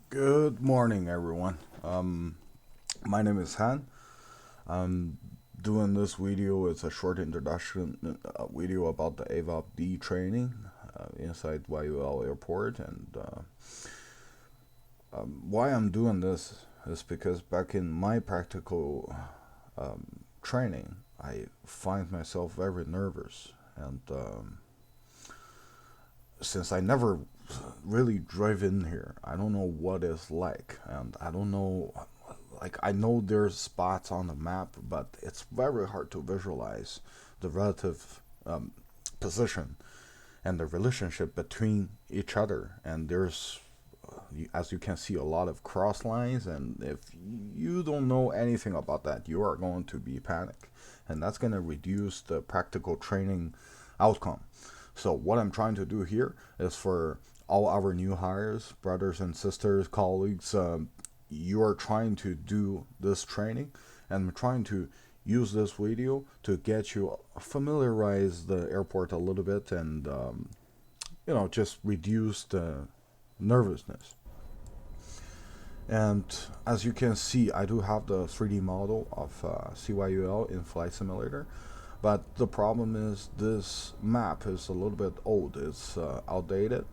Good morning, everyone. My name is Han. I'm doing this video. It's a short introduction video about the Avop D training inside YUL Airport, and why I'm doing this is because back in my practical training, I find myself very nervous, and since I never really drive in here, I don't know what it's like, and I don't know. Like, I know there's spots on the map, but it's very hard to visualize the relative position and the relationship between each other. And there's, as you can see, a lot of cross lines. And if you don't know anything about that, you are going to be panic, and that's going to reduce the practical training outcome. So what I'm trying to do here is for all our new hires, brothers and sisters, colleagues, you are trying to do this training, and I'm trying to use this video to get you familiarize the airport a little bit, and just reduce the nervousness. And as you can see, I do have the 3D model of CYUL in Flight Simulator, but the problem is this map is a little bit old. It's outdated.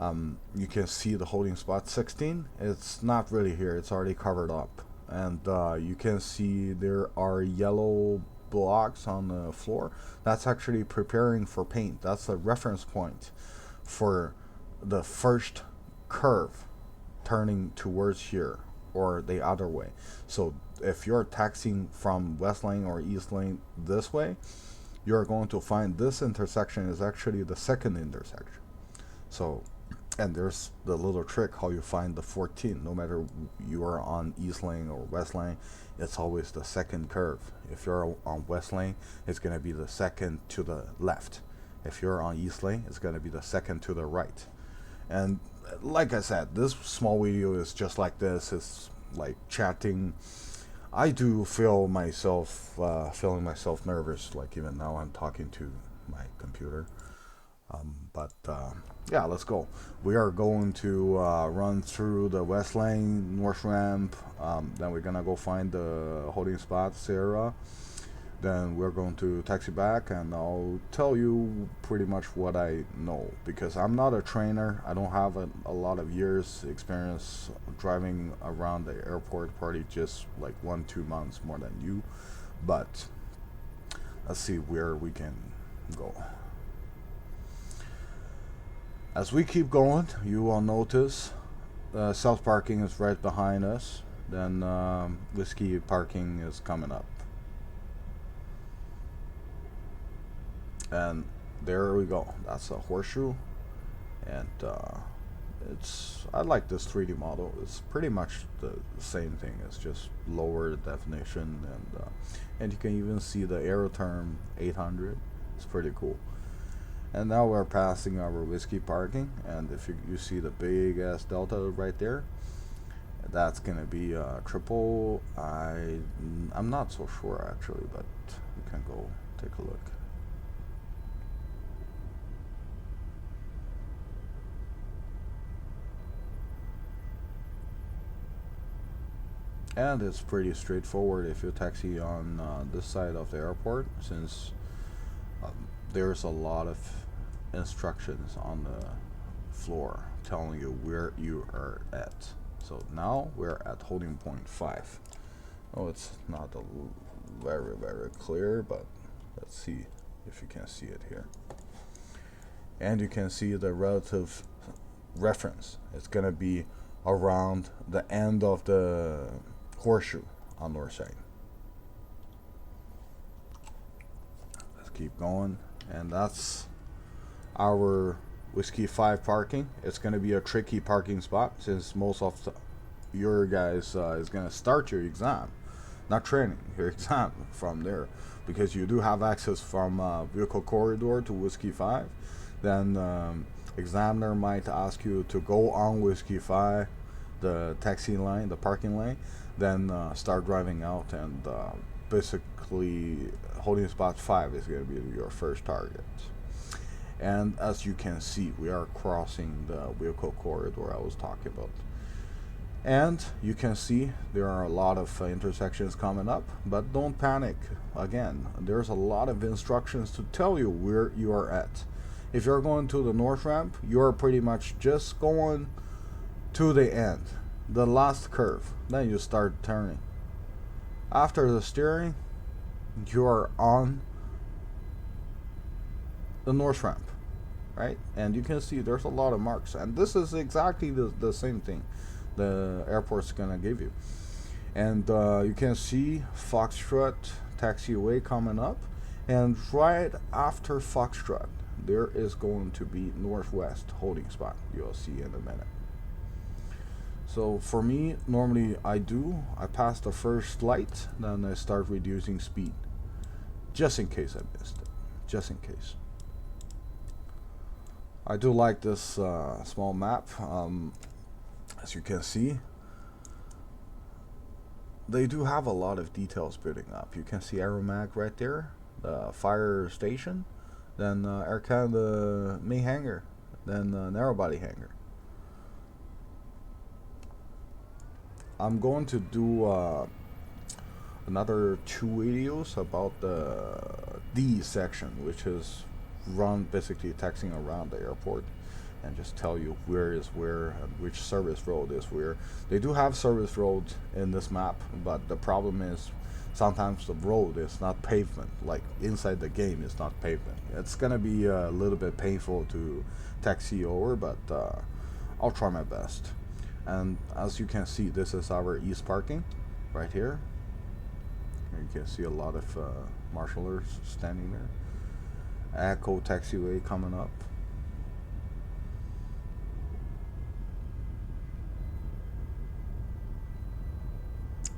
You can see the holding spot 16. It's not really here. It's already covered up. And you can see there are yellow blocks on the floor. That's actually preparing for paint. That's a reference point for the first curve turning towards here or the other way. So if you're taxiing from west lane or east lane this way, you're going to find this intersection is actually the second intersection. So, and there's the little trick how you find the 14. No matter you are on east lane or west lane, it's always the second curve. If you're on west lane, it's going to be the second to the left. If you're on east lane, it's going to be the second to the right. And like I said, this small video is just like this. It's like chatting. I do feel myself feeling myself nervous. Like even now, I'm talking to my computer. But yeah, let's go. We are going to run through the west lane, north ramp. Then we're gonna go find the holding spot, Sarah. Then we're going to taxi back, and I'll tell you pretty much what I know, because I'm not a trainer. I don't have a lot of years experience driving around the airport, probably just like 1-2 months more than you. But let's see where we can go. As we keep going, you will notice south parking is right behind us. Then whiskey parking is coming up. And there we go. That's a horseshoe. And I like this 3D model. It's pretty much the same thing. It's just lower definition, and you can even see the Aeroterm 800. It's pretty cool. And now we're passing our whiskey parking, and if you see the big ass delta right there, that's gonna be triple. I'm not so sure actually, but you can go take a look. And it's pretty straightforward if you taxi on this side of the airport, since there's a lot of instructions on the floor telling you where you are at. So now we're at holding point 5. Oh, it's not very, very clear, but let's see if you can see it here. And you can see the relative reference. It's going to be around the end of the horseshoe on north side. Let's keep going, and that's our whiskey 5 parking. It's going to be a tricky parking spot, since most of your guys is going to start your exam, not training, your exam from there, because you do have access from vehicle corridor to whiskey 5. Then examiner might ask you to go on whiskey 5, the taxi line, the parking lane, then start driving out, and basically holding spot 5 is going to be your first target. And as you can see, we are crossing the vehicle corridor I was talking about. And you can see there are a lot of intersections coming up, but don't panic. Again, there's a lot of instructions to tell you where you are at. If you're going to the north ramp, you're pretty much just going to the end, the last curve. Then you start turning. After the steering, you're on the north ramp, right? And you can see there's a lot of marks, and this is exactly the same thing the airport's gonna give you. And you can see Foxtrot taxiway coming up, and right after Foxtrot there is going to be northwest holding spot. You'll see in a minute. So for me, normally I pass the first light, then I start reducing speed, just in case I missed it, just in case. I do like this small map. As you can see, they do have a lot of details building up. You can see Aeromag right there, the fire station, then Air Canada main hangar, then narrow body hangar. I'm going to do another 2 videos about the D section, which is run basically taxiing around the airport, and just tell you where is where and which service road is where. They do have service roads in this map, but the problem is sometimes the road is not pavement. Like inside the game, it's not pavement. It's gonna be a little bit painful to taxi over, but I'll try my best. And as you can see, this is our east parking right here. You can see a lot of marshalers standing there. Echo taxiway coming up.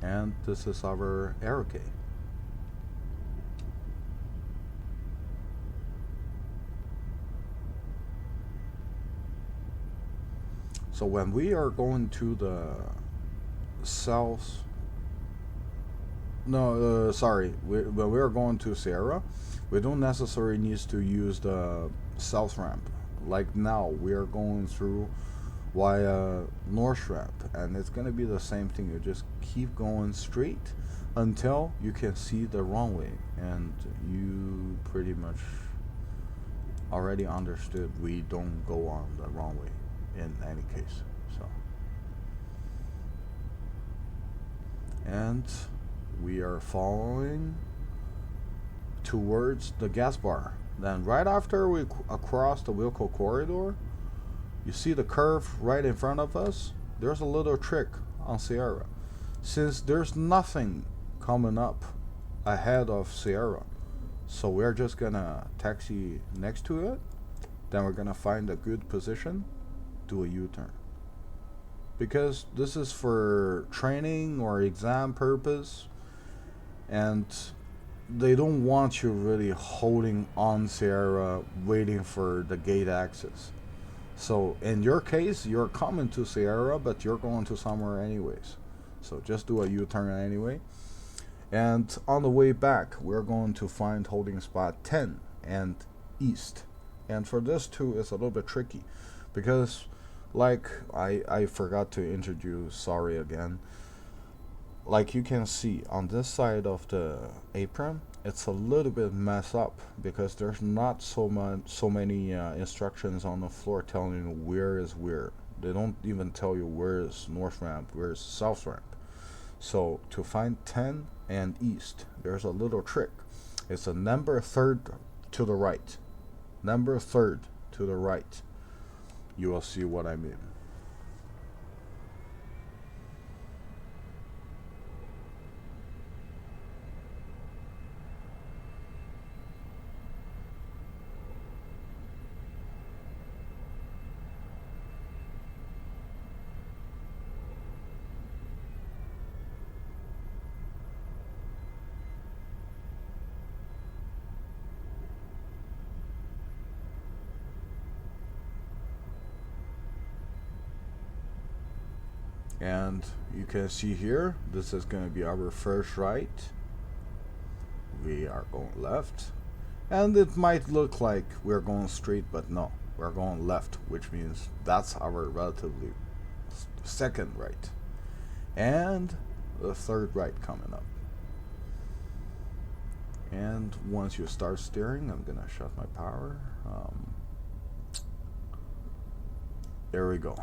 And this is our aerocade. So when we are going to the south, when we are going to Sierra, we don't necessarily need to use the south ramp. Like now, we are going through via north ramp, and it's gonna be the same thing. You just keep going straight until you can see the runway, and you pretty much already understood we don't go on the runway in any case. So, and we are following towards the gas bar. Then right after we across the Wilco corridor, you see the curve right in front of us. There's a little trick on Sierra. Since there's nothing coming up ahead of Sierra, so we're just gonna taxi next to it. Then we're gonna find a good position, do a U-turn. Because this is for training or exam purpose, and they don't want you really holding on Sierra waiting for the gate access. So in your case, you're coming to Sierra, but you're going to somewhere anyways. So just do a U-turn anyway. And on the way back, we're going to find holding spot 10 and east. And for this too, it's a little bit tricky, because like I forgot to introduce, sorry again. Like you can see on this side of the apron, it's a little bit messed up because there's not so many instructions on the floor telling you where is where. They don't even tell you where is north ramp, where is south ramp. So to find 10 and east, there's a little trick. It's a number third to the right. Number third to the right. You will see what I mean. And you can see here, this is going to be our first right. We are going left. And it might look like we're going straight, but no, we're going left, which means that's our relatively second right. and the third right coming up. And once you start steering, I'm gonna shut my power. There we go.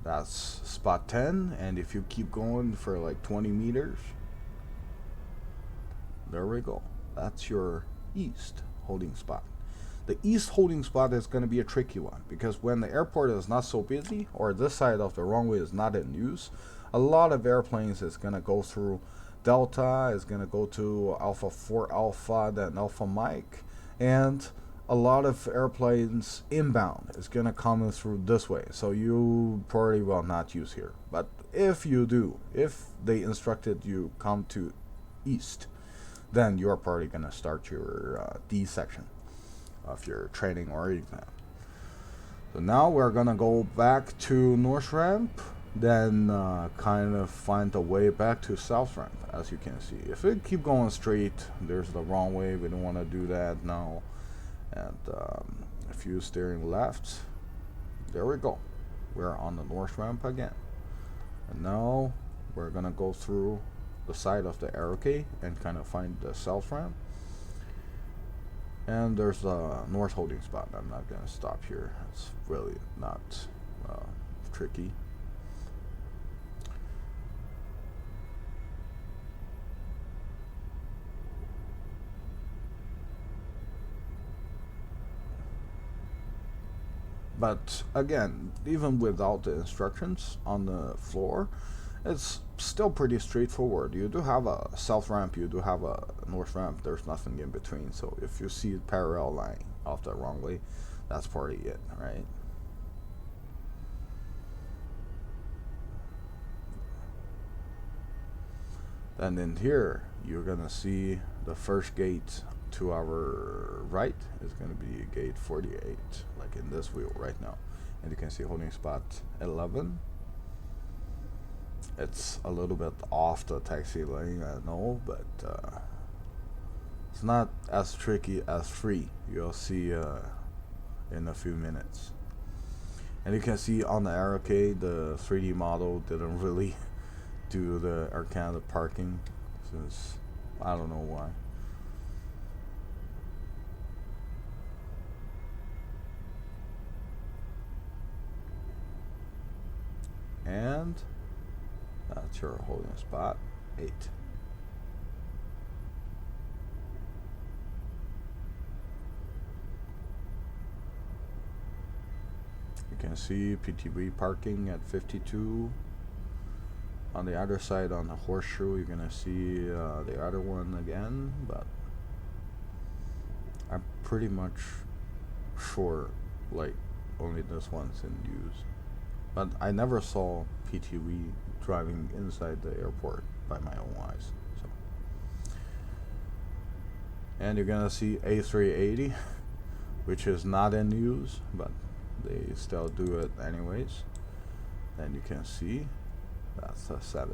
That's spot 10, and if you keep going for like 20 meters, there we go. That's your east holding spot. The east holding spot is going to be a tricky one because when the airport is not so busy or this side of the runway is not in use, a lot of airplanes is going to go through Delta, is going to go to Alpha 4 Alpha, then Alpha Mike, and a lot of airplanes inbound is going to come through this way, so you probably will not use here. But if you do, if they instructed you come to east, then you're probably going to start your D section of your training or exam. So now we're going to go back to north ramp, then kind of find a way back to south ramp. As you can see, if we keep going straight, there's the wrong way. We don't want to do that now. And if you steering left, there we go. We're on the north ramp again. And now we're gonna go through the side of the arrow key and kind of find the south ramp. And there's a north holding spot. I'm not gonna stop here. It's really not tricky. But again, even without the instructions on the floor, it's still pretty straightforward. You do have a south ramp, you do have a north ramp, there's nothing in between. So if you see parallel line off the runway, that's probably it, right? Then in here, you're gonna see the first gate to our right is going to be gate 48, like in this wheel right now. And you can see holding spot 11. It's a little bit off the taxi lane, I know, but it's not as tricky as 3. You'll see in a few minutes. And you can see on the arcade, the 3D model didn't really do the arcade parking, since I don't know why. And that's your holding spot 8. You can see PTV parking at 52. On the other side, on the horseshoe, you're gonna see the other one again, but I'm pretty much sure like only this one's in use. But I never saw PTV driving inside the airport by my own eyes. So. And you're gonna see A380, which is not in use, but they still do it anyways. And you can see that's a 7.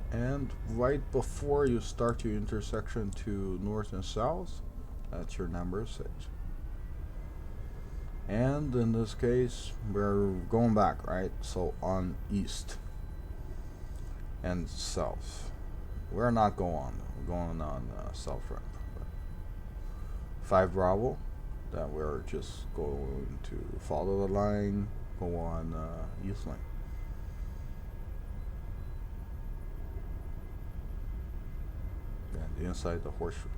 And right before you start your intersection to north and south, that's your number 6. And in this case, we're going back, right? So on east and south. We're not going on. We're going on south ramp. 5 Bravo, that we're just going to follow the line, go on east lane. And inside the horseshoe.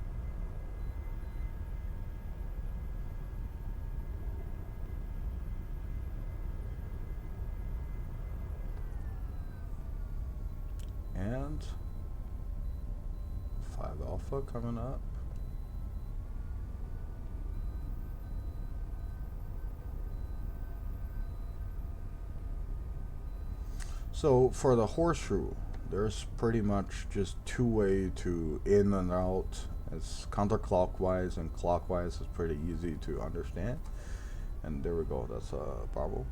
And 5 Alpha coming up. So for the horseshoe, there's pretty much just 2 ways to in and out. It's counterclockwise and clockwise is pretty easy to understand. And there we go, that's a Bravo.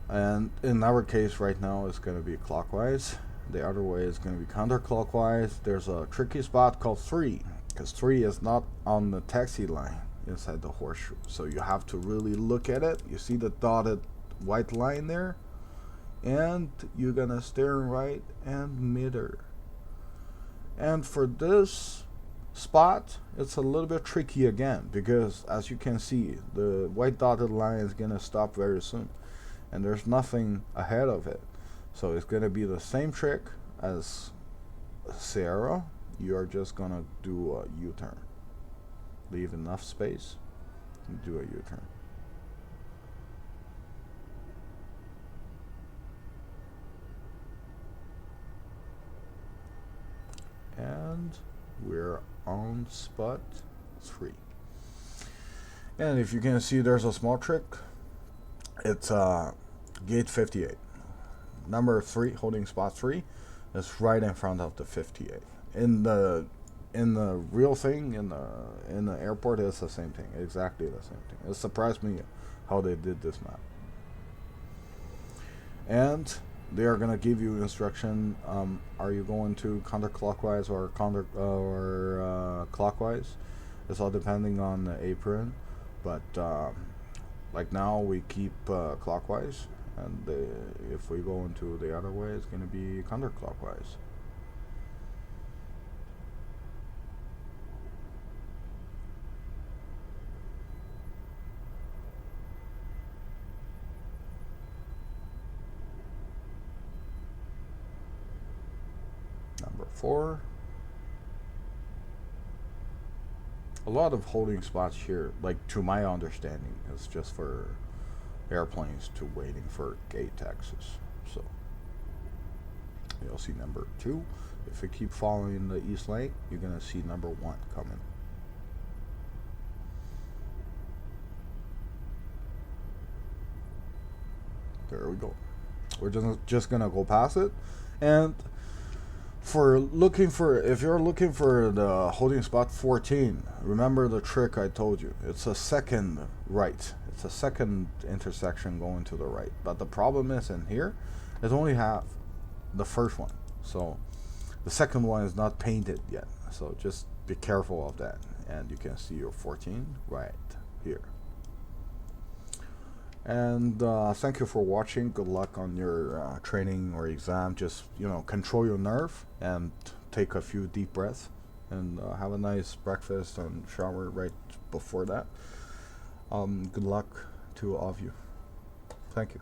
And in our case right now, it's going to be clockwise. The other way is going to be counterclockwise. There's a tricky spot called 3, because 3 is not on the taxi line inside the horseshoe. So you have to really look at it. You see the dotted white line there? And you're going to steer right and middle. And for this spot, it's a little bit tricky again, because as you can see, the white dotted line is going to stop very soon. And there's nothing ahead of it. So it's going to be the same trick as Sierra. You are just going to do a U-turn. Leave enough space and do a U-turn. And we're on spot 3. And if you can see, there's a small trick. It's gate 58. Number 3, holding spot 3, is right in front of the 58. In the real thing, in the airport, it's the same thing, exactly the same thing. It surprised me how they did this map. And they are gonna give you instruction. Are you going to counterclockwise or clockwise? It's all depending on the apron, but like now we keep clockwise, and if we go into the other way, it's gonna be counterclockwise. Number 4. A lot of holding spots here, like to my understanding, is just for airplanes to waiting for gate taxis. So you'll see number 2. If you keep following the east lane, you're gonna see number 1 coming. There we go. We're just gonna go past it. And if you're looking for the holding spot 14, remember the trick I told you. It's a second right. It's a second intersection going to the right. But the problem is in here, it only have the first one. So the second one is not painted yet. So just be careful of that. And you can see your 14 right here. And thank you for watching. Good luck on your training or exam. Just control your nerve and take a few deep breaths, and have a nice breakfast and shower right before that. Good luck to all of you. Thank you.